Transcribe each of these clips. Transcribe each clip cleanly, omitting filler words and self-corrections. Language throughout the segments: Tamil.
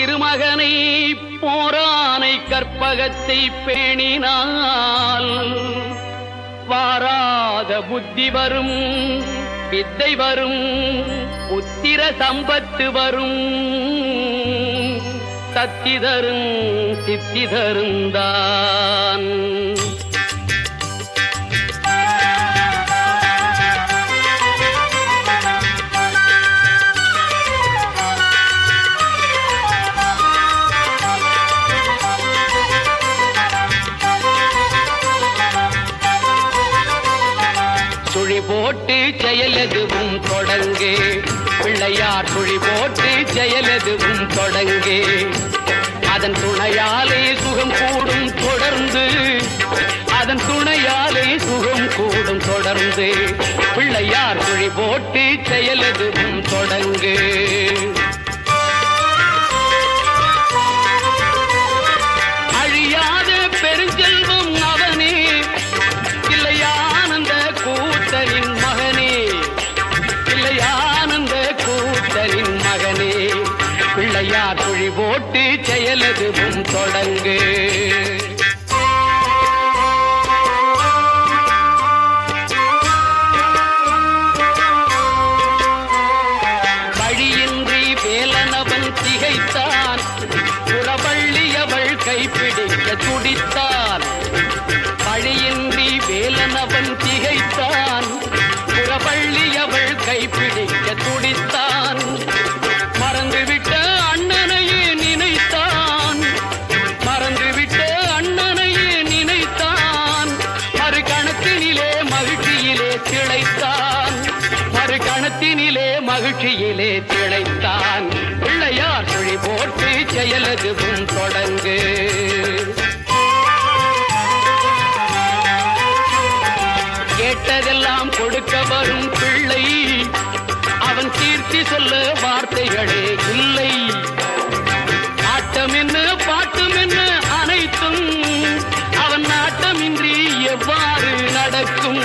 திருமகனை போரானை கற்பகத்தை பேணினால் வாராத புத்தி வரும், வித்தை வரும், புத்திர சம்பத்து வரும், சத்தி தரும் சித்தி தருந்தான். சுழி போட்டு செயலெதுவும் தொடங்கே, பிள்ளையார் சுழி போட்டு செயலெதுவும் தொடங்கே, அதன் துணையாலே சுகம் கூடும் தொடர்ந்து, அதன் துணையாலே சுகம் கூடும் தொடர்ந்து, பிள்ளையார் சுழி போட்டு செயலெதுவும் தொடங்கு. அழியாத பெருஞ்செல்வம் அவனே, இல்லையானந்த கூத்தனின் மகனே, இல்லையானந்த கூத்தனின் மகனே, பிள்ளையார் சுழி போட்டு செயலெதுவும் தொடங்கு. வழியின்றி வேலனவன் திகைத்தான், புறவள்ளியவள் கைப்பிடிக்க துடித்தான். வழியின்றி வேலனவன் திகைத்தான், புறவள்ளியவள் கைப்பிடிக்க துடித்தான். மறந்துவிட்ட அண்ணனையே நினைத்தான், மறந்துவிட்ட அண்ணனையே நினைத்தான். மறு கணத்தினிலே மகிழ்ச்சியிலே திளைத்தான், மறு கணத்தினிலே மகிழ்ச்சியிலே திளைத்தான். பிள்ளையார் சுழி போட்டு செயலெதுவும் தொடங்கு. கேட்டதெல்லாம் கொடுக்க வரும் பிள்ளை, அவன் கீர்த்தி சொல்ல வார்த்தைகளே இல்லை. ஆட்டம் என்ன பாட்டம் என்ன அனைத்தும் அவன் நாட்டமின்றி எவ்வாறு நடக்கும்,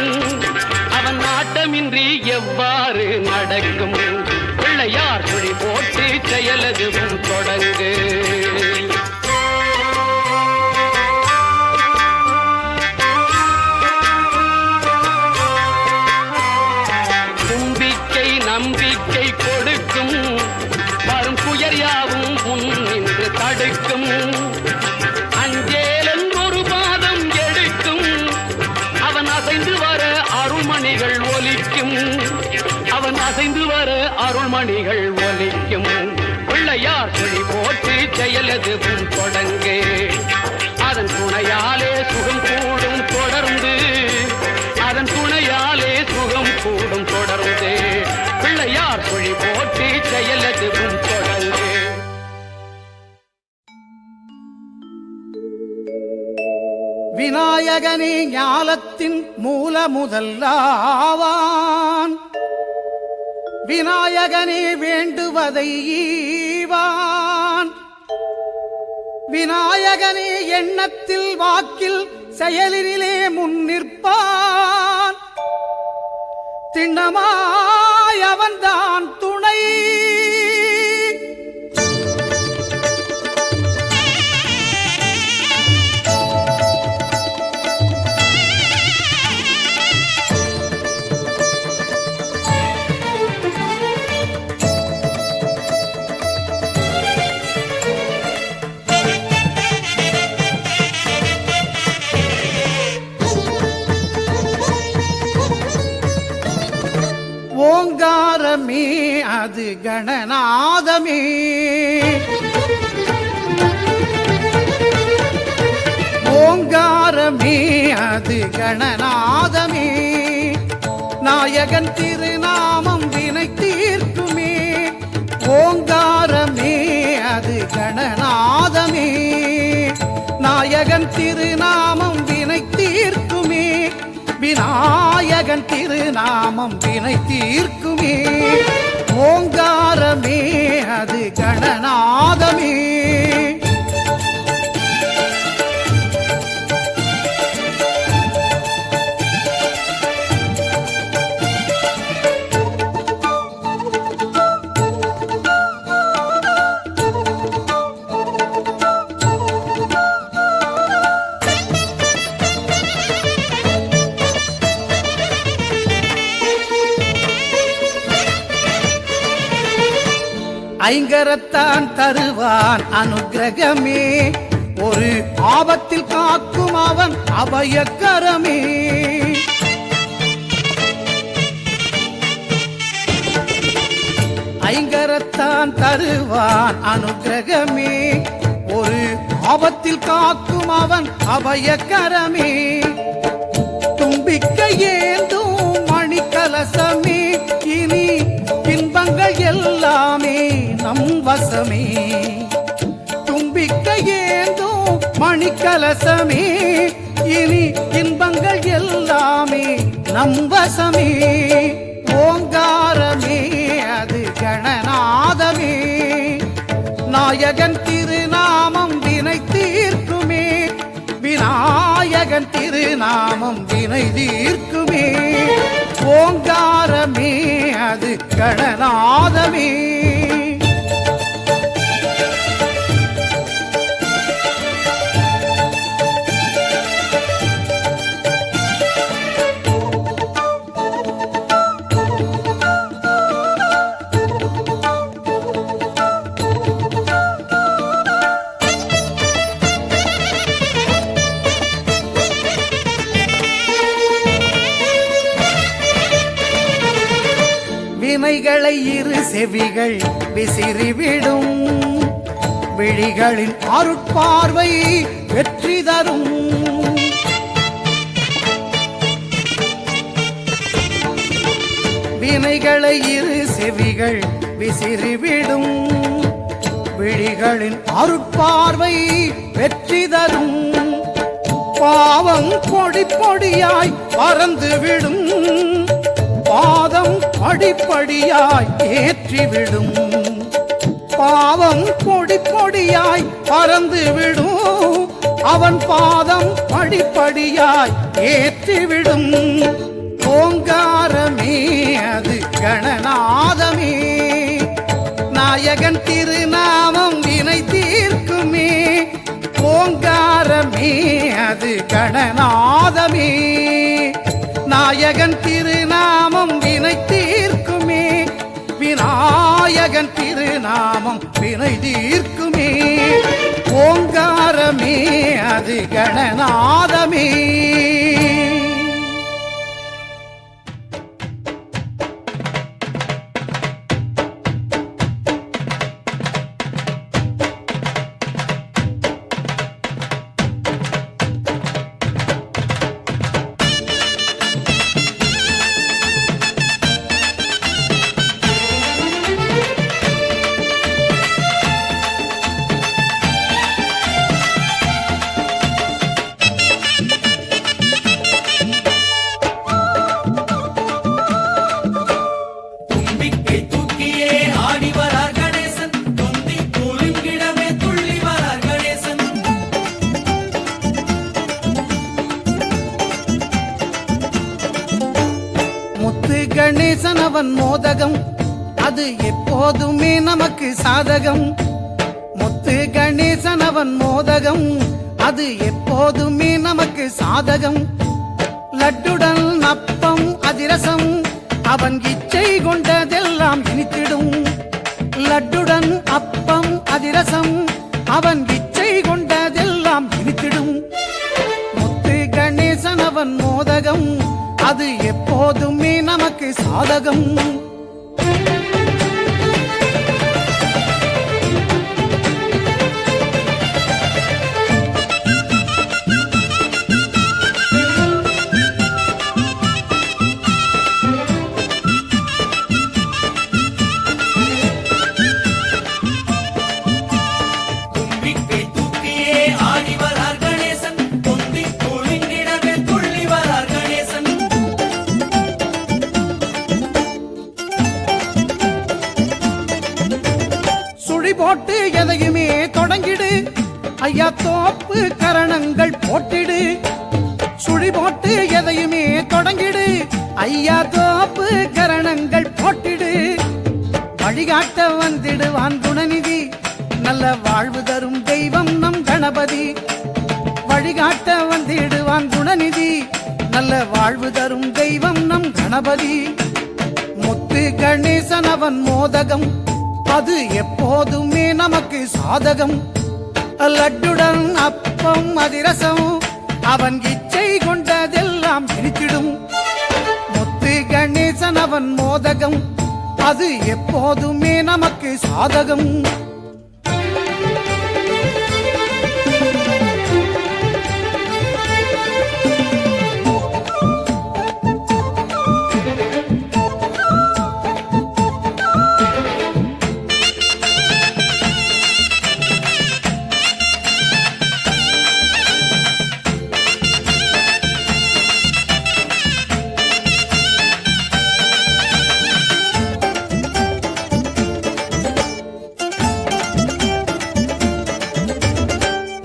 அவன் நாட்டமின்றி எவ்வாறு நடக்கும். பிள்ளையார் சுழி போட்டு செயலெதுவும் தொடங்கு. தும்பிக்கை நம்பிக்கை கொடுக்கும், வரும் துயர் யாவும் முன் நின்று தடுக்கும். அஞ்சேலன் ஒரு பாதம் எடுக்கும், அவன் அசைந்து வர அருள்மணிகள் ஒலிக்கும், அவன் அசைந்து வர அருள்மணிகள் ஒலிக்கும். பிள்ளையார் சுழி போட்டு செயலெதுவும் தொடங்கு, அதன் துணையாலே சுகம் கூடும் தொடர்ந்து, அதன் துணையாலே சுகம் கூடும் தொடர்ந்து. பிள்ளையார் சுழி போட்டு செயலெதுவும் தொடங்கு. விநாயகனே ஞாலத்தின் மூல முதல்லாவான், விநாயகனே வேண்டுவதை ஈவான். விநாயகனே எண்ணத்தில் வாக்கில் செயலினிலே முன்னிற்பான். திண்ணமாய் அவன்தான் துணை. ஓங்காரமே அது கணநாதமே, ஓங்காரமே அது கணநாதமே. நாயகன் திருநாமம் வினை தீர்க்குமே, ஓங்காரமே அது கணநாதமே. நாயகன் திருநாமம் வினை தீர்க்குமே, விநாயகன் திருநாமம் வினை தீர்க்குமே. ஓங்காரமே அது கணநாதமே. ஐங்கரத்தான் தருவான் அனுக்கிரகமே, ஒரு ஆபத்தில் காக்கும் அவன் அபயக்கரமே. ஐங்கரத்தான் தருவான் அனுக்கிரகமே, ஒரு ஆபத்தில் காக்கும் அவன் அபயக்கரமே. தும்பிக்கை ஏந்தும் மணிக்கலசமே, இனி இன்பங்கள் எல்லாமே நம் வசமே. தும்பிக்கை ஏந்தும் மணிக்கலசமே, இனி இன்பங்கள் எல்லாமே நம் வசமே. ஓங்காரமே அது கணநாதமே, நாயகன் திருநாமம் வினை தீர்க்குமே. விநாயகன் திருநாமம் வினை தீர்க்குமே. ஓங்காரமே அது கணநாதமே. வினைகளை இரு செவிகள் விசிறிவிடும், விழிகளின் அருட்பார்வை வெற்றி தரும். வினைகளை இரு செவிகள் விசிறிவிடும், விழிகளின் அருட்பார்வை வெற்றி தரும். பாவம் பொடி பொடியாய் பறந்துவிடும், பாதம் படிப்படியாய் ஏற்றிவிடும். பாவம் பொடி பொடியாய் பறந்துவிடும், அவன் பாதம் படிப்படியாய் ஏற்றிவிடும். ஓங்காரமே அது கணநாதமே, நாயகன் திருநாமம் வினை தீர்க்குமே. ஓங்காரமே அது கணநாதமே, நாயகன் திருநாமம் வினை தீர்க்குமே. விநாயகன் திருநாமம் வினை தீர்க்குமே. ஓங்காரமே அது கணநாதமே. கணேசன் அவன் மோதகம், அது எப்போதுமே நமக்கு சாதகம். முத்து கணேசன் அவன் மோதகம், அது எப்போதுமே நமக்கு சாதகம். லட்டுடன் அப்பம் அதிரசம், அவன் இச்சை கொண்டதெல்லாம் இனித்திடும். லட்டுடன் அப்பம் அதிரசம், அவன் இச்சை கொண்டதெல்லாம் இனித்திடும். முத்து கணேசன் அவன் மோதகம், அது எப்போதுமே நமக்கு சாதகம். போட்டு எதையுமே தொடங்கிடு ஐயா, தோப்பு கரணங்கள் போட்டிடு. சுழி போட்டு எதையுமே தொடங்கிடு ஐயா, தோப்பு கரணங்கள் போட்டிடு. வழிகாட்ட வந்திடுவான் குணநிதி, நல்ல வாழ்வு தரும் தெய்வம் நம் கணபதி. வழிகாட்ட வந்திடுவான் குணநிதி, நல்ல வாழ்வு தரும் தெய்வம் நம் கணபதி. முத்து கணேசன் அவன் மோதகம், அது எப்போதுமே நமக்கு சாதகம். லட்டுடன் அப்பம் அதிரசம் அவன் இச்சை கொண்டதெல்லாம் இனித்திடும். முத்து கணேசன் அவன் மோதகம் அது எப்போதுமே நமக்கு சாதகம்.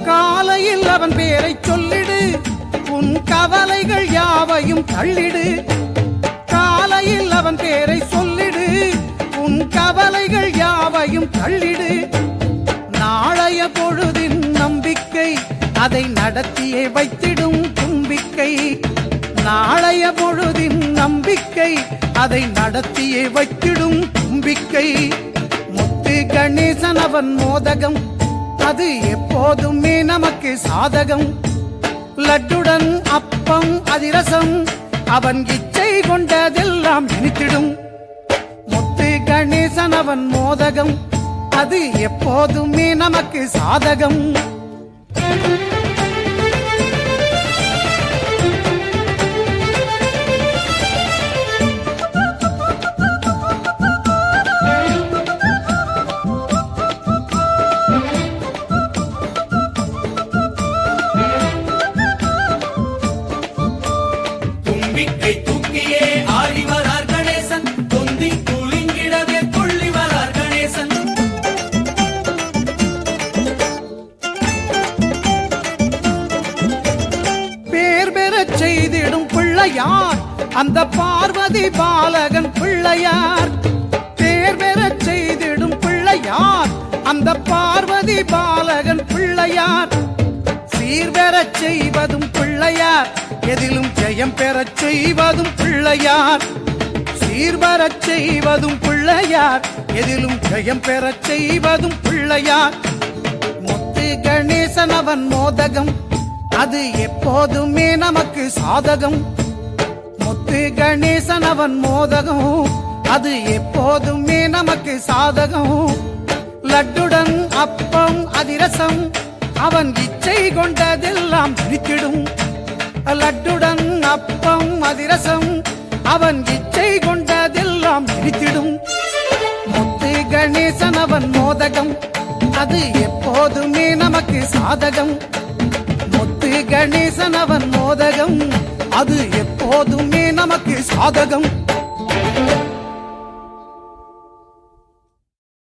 காலையில் அவன் பேரை சொல்லிடு, உன் கவலைகள் யாவையும் தள்ளிடு. காலையில் அவன் பேரை சொல்லிடு, உன் கவலைகள் யாவையும் தள்ளிடு. நாளைய பொழுதின் நம்பிக்கை அதை நடத்தியே வைத்திடும் தும்பிக்கை. நாளைய பொழுதின் நம்பிக்கை அதை நடத்தியே வைத்திடும் தும்பிக்கை. முத்து கணேசன் அவன் மோதகம் அது எப்போதுமே நமக்கு சாதகம். லட்டுடன் அப்பம் அதிரசம் அவன் இச்சை கொண்டதெல்லாம் இனித்திடும். முத்து கணேசன் அவன் மோதகம் அது எப்போதுமே நமக்கு சாதகம். தும்பிக்கை தூக்கியே ஆடி வரார் கணேசன், தொந்தி குலுங்கிடவே துள்ளி வரார் கணேசன். பேர் பெறச் செய்திடும் பிள்ளையார் அந்த பார்வதி பாலகன் பிள்ளையார். பேர் பெறச் செய்திடும் பிள்ளையார் அந்த பார்வதி பாலகன் பிள்ளையார். சீர்பெறச் செய்வதும் பிள்ளையார் எதிலும் ஜெயம் பெறச் செய்வதும் பிள்ளையார். சீர்பெறச் செய்வதும் பிள்ளையார் எதிலும் ஜெயம் பெறச் செய்வதும் பிள்ளையார். முத்து கணேசன் அவன் மோதகம் அது எப்போதுமே நமக்கு சாதகம். முத்து கணேசன் அவன் மோதகம் அது எப்போதுமே நமக்கு சாதகம். லட்டுடன் அப்பம் அதிரசம் அவன் இச்சை கொண்டதெல்லாம் இனித்திடும். லட்டுடன் அப்பம் அதிரசம் அவன் இச்சை கொண்டதெல்லாம் இனித்திடும். முத்து கணேசன் அவன் மோதகம் அது எப்போதுமே நமக்கு சாதகம். முத்து கணேசன் அவன் மோதகம் அது எப்போதுமே நமக்கு சாதகம்.